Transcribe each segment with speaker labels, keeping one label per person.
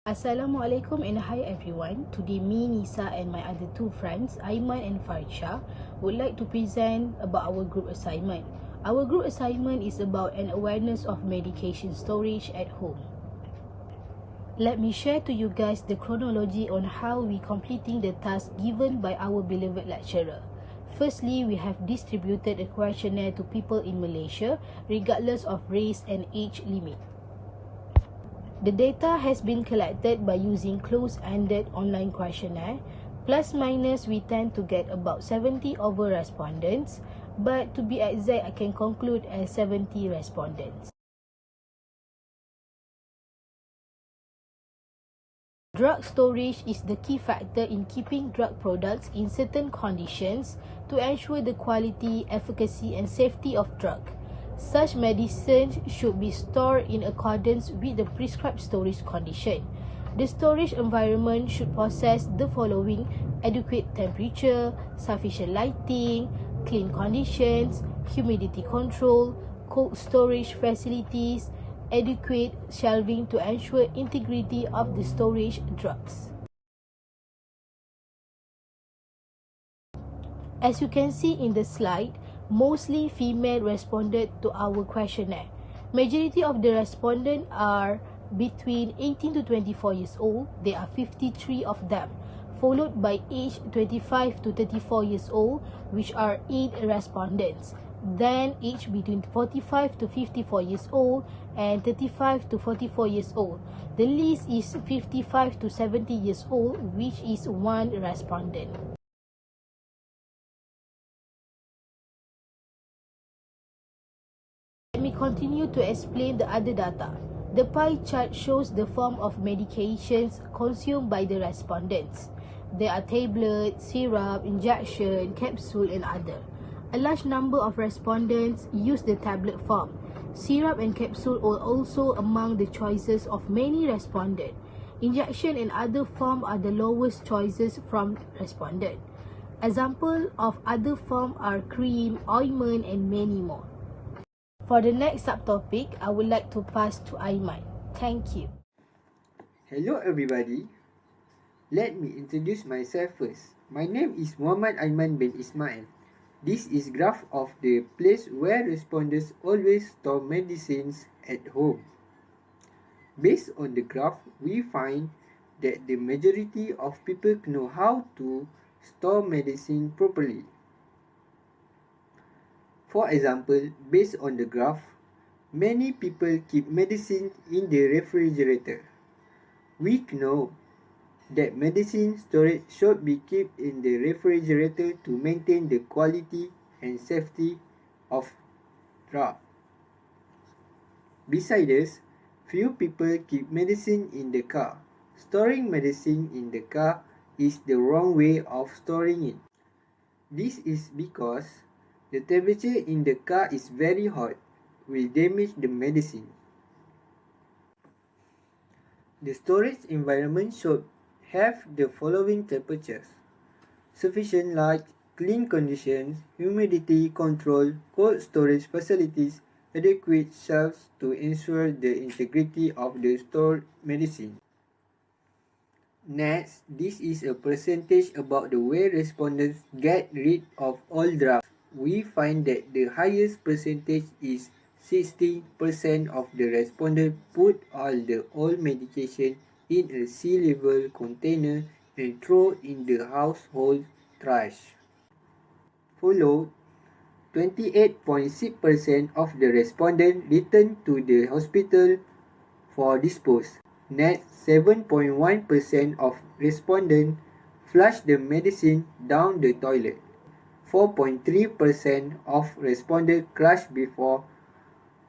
Speaker 1: Assalamualaikum and hi everyone. Today me, Nisa and my other two friends, Aiman and Farisha, would like to present about our group assignment. Our group assignment is about an awareness of medication storage at home. Let me share to you guys the chronology on how we completing the task given by our beloved lecturer. Firstly, we have distributed a questionnaire to people in Malaysia regardless of race and age limit. The data has been collected by using closed-ended online questionnaire. Plus minus, we tend to get about 70 over respondents, but to be exact, I can conclude as 70 respondents. Drug storage is the key factor in keeping drug products in certain conditions to ensure the quality, efficacy, and safety of drug. Such medicines should be stored in accordance with the prescribed storage condition. The storage environment should possess the following: adequate temperature, sufficient lighting, clean conditions, humidity control, cold storage facilities, adequate shelving to ensure integrity of the storage drugs. As you can see in the slide, mostly female responded to our questionnaire. Majority of the respondents are between 18 to 24 years old. There are 53 of them, followed by age 25 to 34 years old, which are 8 respondents. Then age between 45 to 54 years old and 35 to 44 years old. The least is 55 to 70 years old, which is 1 respondent. Let me continue to explain the other data. The pie chart shows the form of medications consumed by the respondents. There are tablet, syrup, injection, capsule and other. A large number of respondents use the tablet form. Syrup and capsule are also among the choices of many respondents. Injection and other form are the lowest choices from respondent. Example of other form are cream, ointment and many more. For the next subtopic, I would like to pass to Aiman. Thank you.
Speaker 2: Hello everybody. Let me introduce myself first. My name is Muhammad Aiman bin Ismail. This is graph of the place where respondents always store medicines at home. Based on the graph, we find that the majority of people know how to store medicine properly. For example, based on the graph, many people keep medicine in the refrigerator. We know that medicine storage should be kept in the refrigerator to maintain the quality and safety of drug. Besides, few people keep medicine in the car. Storing medicine in the car is the wrong way of storing it. This is because the temperature in the car is very hot, will damage the medicine. The storage environment should have the following temperatures: sufficient light, clean conditions, humidity control, cold storage facilities, adequate shelves to ensure the integrity of the stored medicine. Next, this is a percentage about the way respondents get rid of all drugs. We find that the highest percentage is 60% of the respondents put all the old medication in a sea-level container and throw in the household trash. Followed, 28.6% of the respondents return to the hospital for dispose. Next, 7.1% of respondents flush the medicine down the toilet. 4.3% of respondents crush before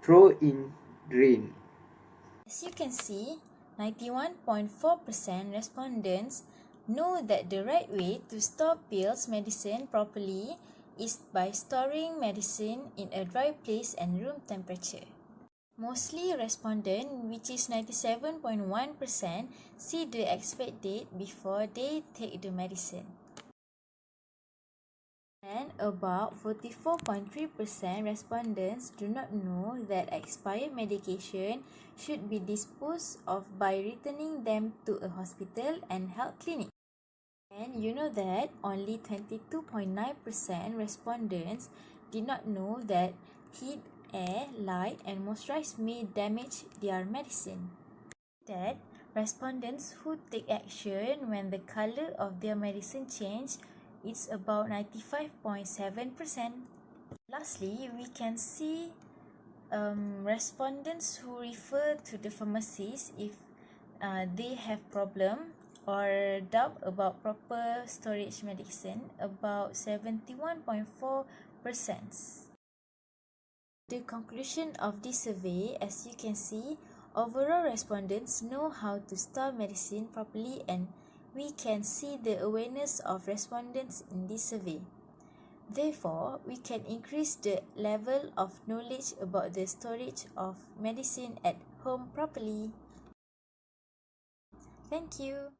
Speaker 2: throw in drain.
Speaker 3: As you can see, 91.4% respondents know that the right way to store pills medicine properly is by storing medicine in a dry place and room temperature. Mostly respondent, which is 97.1%, see the expect date before they take the medicine. And about 44.3% respondents do not know that expired medication should be disposed of by returning them to a hospital and health clinic. And you know that only 22.9% respondents did not know that heat, air, light, and moisturize may damage their medicine. That respondents who take action when the color of their medicine change is about 95.7%. Lastly, we can see respondents who refer to the pharmacist if they have problem or doubt about proper storage medicine, about 71.4%. The conclusion of this survey, as you can see, overall respondents know how to store medicine properly, and we can see the awareness of respondents in this survey. Therefore, we can increase the level of knowledge about the storage of medicine at home properly. Thank you.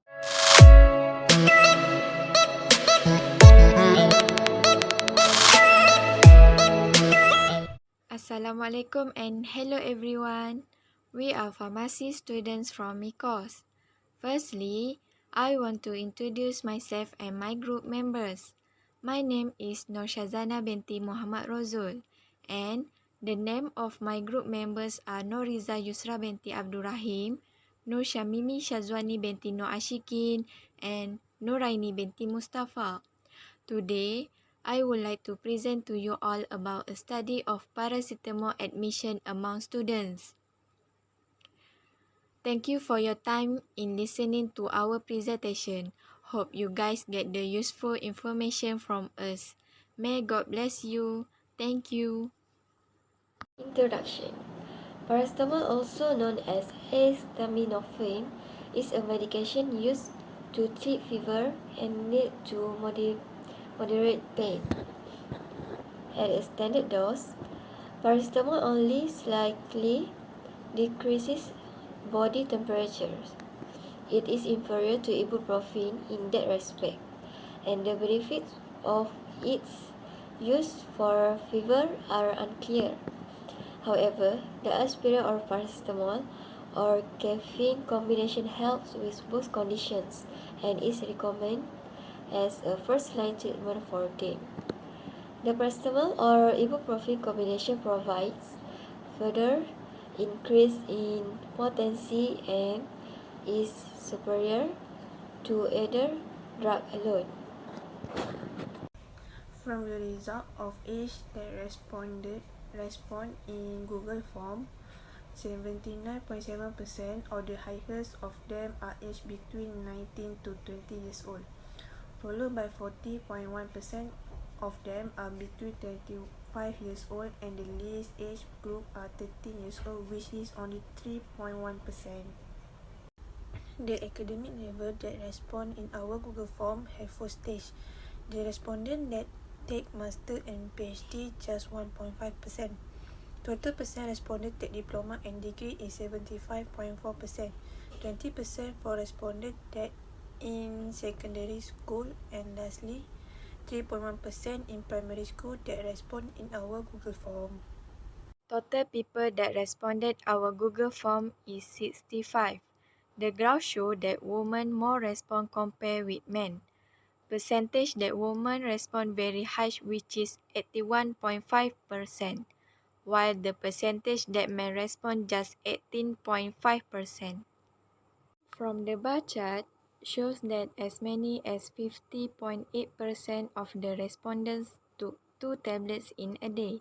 Speaker 4: Assalamualaikum and hello everyone. We are pharmacy students from MiCoST. Firstly, I want to introduce myself and my group members. My name is Nur Shazana binti Muhammad Rozul, and the name of my group members are Noriza Yusra binti Abdul Rahim, Nur Shamimi Shazwani binti Nur Ashikin, and Nuraini binti Mustafa. Today, I would like to present to you all about a study of paracetamol admission among students. Thank you for your time in listening to our presentation. Hope you guys get the useful information from us. May God bless you. Thank you.
Speaker 5: Introduction. Paracetamol, also known as acetaminophen, is a medication used to treat fever and lead to moderate pain. At a standard dose, paracetamol only slightly decreases body temperature. It is inferior to ibuprofen in that respect, and the benefits of its use for fever are unclear. However, the aspirin or paracetamol or caffeine combination helps with both conditions and is recommended as a first-line treatment for them. The paracetamol or ibuprofen combination provides further increase in potency and is superior to either drug alone.
Speaker 6: From the result of each that respond in Google form, 79.7% or the highest of them are aged between 19 to 20 years old, followed by 40.1% of them are between 25 years old, and the least age group are 13 years old, which is only 3.1%. The academic level that respond in our Google form have 4 stages. The respondent that take master and PhD just 1.5%. Total percent respondent take diploma and degree is 75.4%. 20% for respondent that in secondary school, and lastly 3.1% in primary school that respond in our Google form.
Speaker 4: Total people that responded our Google form is 65. The graph shows that women more respond compared with men. Percentage that women respond very high, which is 81.5%, while the percentage that men respond just 18.5%. From the bar chart, shows that as many as 50.8% of the respondents took 2 tablets in a day,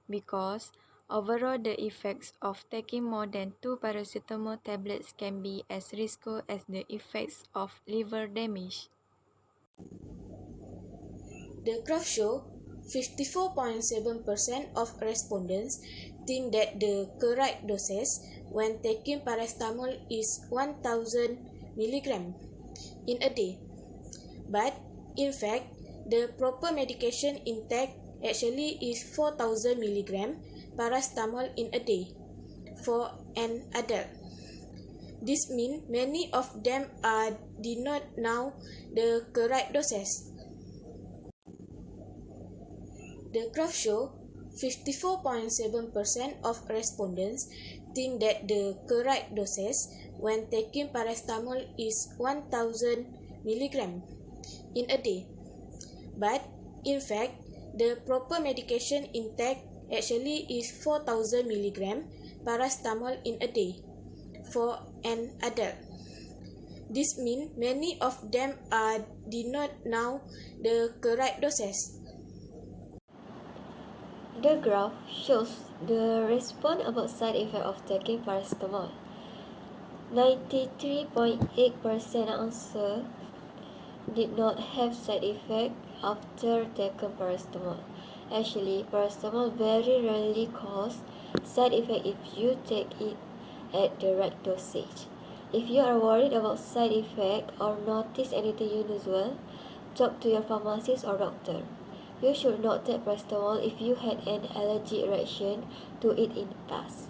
Speaker 4: because overall the effects of taking more than 2 paracetamol tablets can be as risky as the effects of liver damage.
Speaker 7: The graph shows 54.7% of respondents think that the correct doses when taking paracetamol is 1000 mg in a day. But in fact, the proper medication intake actually is 4000 mg paracetamol in a day for an adult. This means many of them did not know the correct doses. The graph shows 54.7% of respondents think that the correct dosage when taking paracetamol is 1000 mg in a day. But in fact, the proper medication intake actually is 4000 mg paracetamol in a day for an adult. This means many of them did not know the correct dosage.
Speaker 5: The graph shows the response about side effect of taking paracetamol. 93.8% answer did not have side effect after taking paracetamol. Actually, paracetamol very rarely causes side effect if you take it at the right dosage. If you are worried about side effect or notice anything unusual, talk to your pharmacist or doctor. You should not take paracetamol if you had an allergic reaction to it in the past.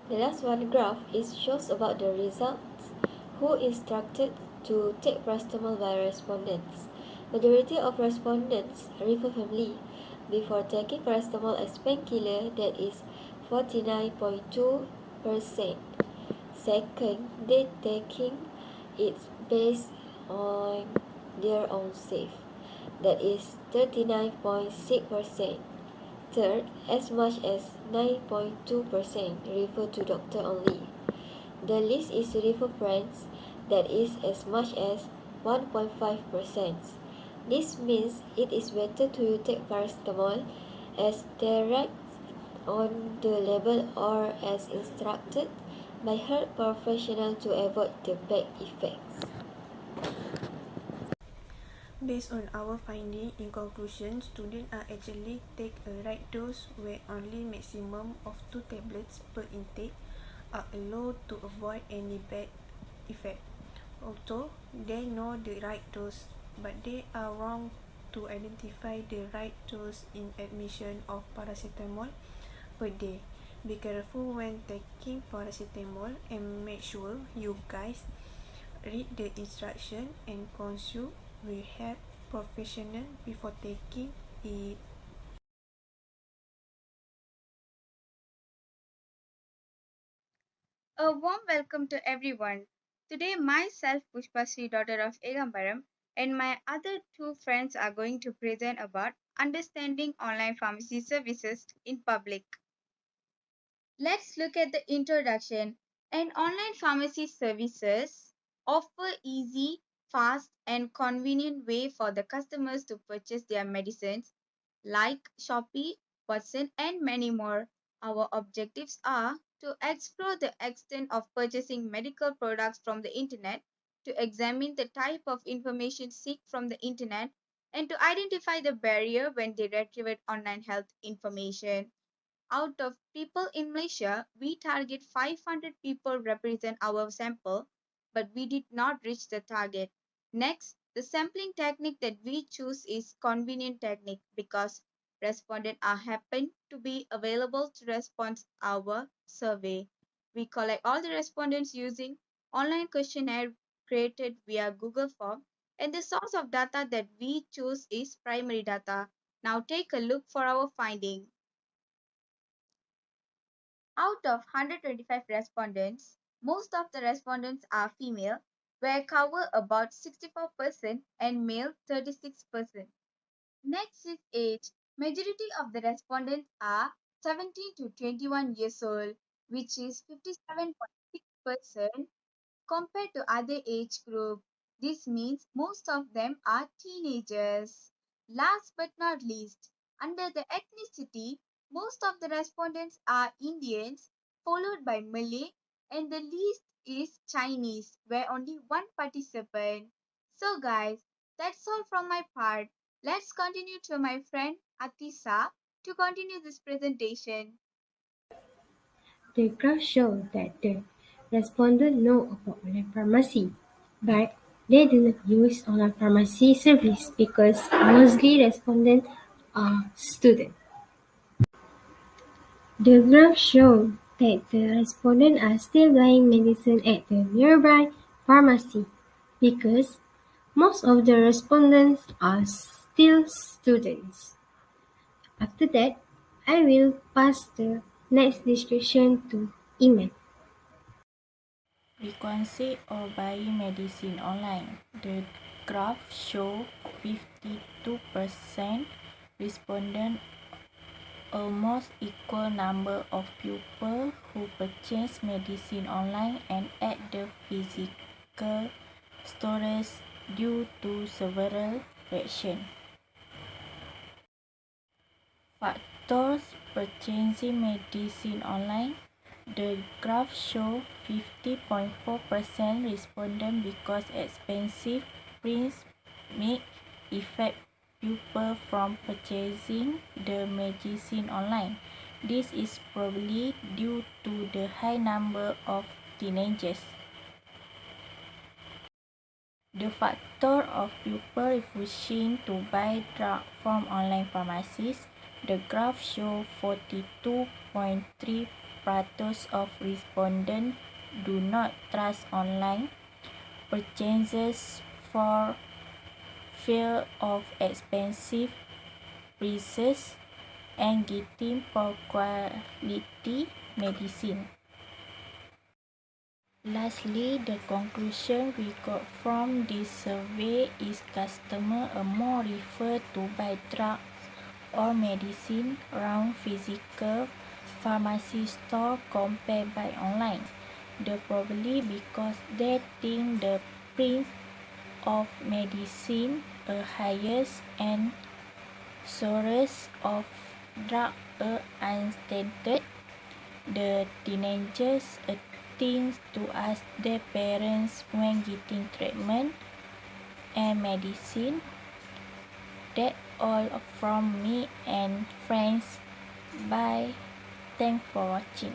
Speaker 5: The last one graph shows about the results who instructed to take paracetamol by respondents. Majority of respondents refer family before taking paracetamol as painkiller, that is 49.2%. Second, they taking it based on their own safe, that is 39.6%. Third, as much as 9.2% refer to doctor only. The list is refer friends, that is as much as 1.5%. This means it is better to take paracetamol as direct on the label or as instructed by health professional to avoid the bad effects.
Speaker 6: Based on our finding, in conclusion, students are actually take a right dose where only maximum of 2 tablets per intake are allowed to avoid any bad effect. Although they know the right dose, but they are wrong to identify the right dose in admission of paracetamol per day. Be careful when taking paracetamol and make sure you guys read the instruction and consult with health professional before taking it.
Speaker 8: A warm welcome to everyone. Today, myself, Pushpasri, daughter of Egambaram, and my other two friends are going to present about understanding online pharmacy services in public. Let's look at the introduction. An online pharmacy services offer easy, fast, and convenient way for the customers to purchase their medicines like Shopee, Watson, and many more. Our objectives are to explore the extent of purchasing medical products from the internet, to examine the type of information seek from the internet, and to identify the barrier when they retrieve online health information. Out of people in Malaysia, we target 500 people represent our sample, but we did not reach the target. Next, the sampling technique that we choose is convenient technique because respondents are happen to be available to respond our survey. We collect all the respondents using online questionnaire created via Google Form, and the source of data that we choose is primary data. Now take a look for our finding. Out of 125 respondents, most of the respondents are female, where cover about 64% and male 36%. Next is age. Majority of the respondents are 17 to 21 years old, which is 57.6% compared to other age group. This means most of them are teenagers. Last but not least, under the ethnicity, most of the respondents are Indians, followed by Malay, and the least is Chinese, where only one participant. So guys, that's all from my part. Let's continue to my friend Atisa to continue this presentation.
Speaker 9: The graph shows that the respondents know about online pharmacy, but they do not use online pharmacy service because mostly respondents are students. The graph shows that the respondents are still buying medicine at the nearby pharmacy because most of the respondents are still students. After that, I will pass the next discussion to Iman.
Speaker 10: Frequency of buying medicine online. The graph show 52% respondent, almost equal number of people who purchase medicine online and at the physical stores due to several reasons. Factors purchasing medicine online. The graph shows 50.4% respondent because expensive prints may affect people from purchasing the medicine online. This is probably due to the high number of teenagers. The factor of people refusing to buy drugs from online pharmacies. The graph shows 42.3% of respondents do not trust online purchases for fear of expensive prices and getting poor quality medicine. Lastly, the conclusion we got from this survey is customers are more referred to buy drugs or medicine around physical pharmacy store compared by online. Probably because they think the price of medicine are highest and source of drug are unstated. The teenagers think to ask their parents when getting treatment and medicine. That's all from me and friends. Bye. Thanks for watching.